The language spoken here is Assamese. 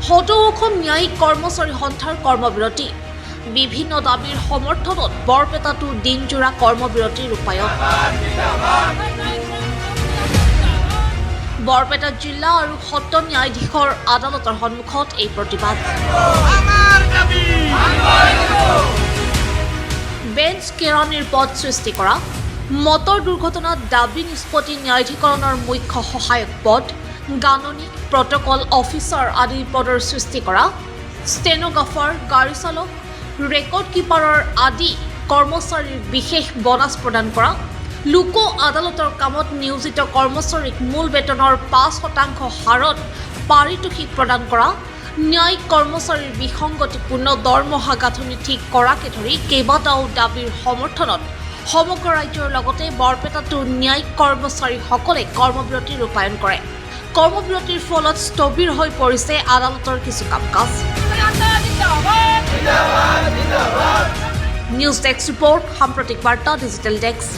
সদৌ ন্যায়িক কৰ্মচাৰী সন্থাৰ কৰ্মবিৰতি বিভিন্ন দাবীৰ সমৰ্থনত বৰপেটাতো দিনজোৰা কৰ্মবিৰতি ৰূপায়ণ বৰপেটা জিলা আৰু সত্ৰ ন্যায়াধীশৰ আদালতৰ সন্মুখত এই প্ৰতিবাদ বেঞ্চ কেৰাণীৰ পদ সৃষ্টি কৰা মটৰ দুৰ্ঘটনাত দাবী নিষ্পত্তি ন্যায়াধীকৰণৰ মুখ্য সহায়ক পদ গাণনিক প্ৰটকল অফিচাৰ আদি পদৰ সৃষ্টি কৰা ষ্টেনোগ্ৰাফাৰ গাড়ী চালক ৰেকৰ্ড কিপাৰৰ আদি কৰ্মচাৰীৰ বিশেষ বনাছ প্ৰদান কৰা লোক আদালতৰ কামত নিয়োজিত কৰ্মচাৰীক মূল বেতনৰ ৫% হাৰত পাৰিতোষিক প্ৰদান কৰা ন্যায়িক কৰ্মচাৰীৰ বিসংগতিপূৰ্ণ দৰমহা গাঁথনি ঠিক কৰাকে ধৰি কেইবাটাও দাবীৰ সমৰ্থনত সমগ্ৰ ৰাজ্যৰ লগতে বৰপেটাতো ন্যায়িক কৰ্মচাৰীসকলে কৰ্মবিৰতি ৰূপায়ণ কৰে কৰ্মবিৰতিৰ ফলত স্থবিৰ হৈ পৰিছে আদালতৰ কিছু কাম-কাজ নিউজ ডেস্ক ৰিপৰ্ট সাম্প্ৰতিক বাৰ্তা ডিজিটেল ডেস্ক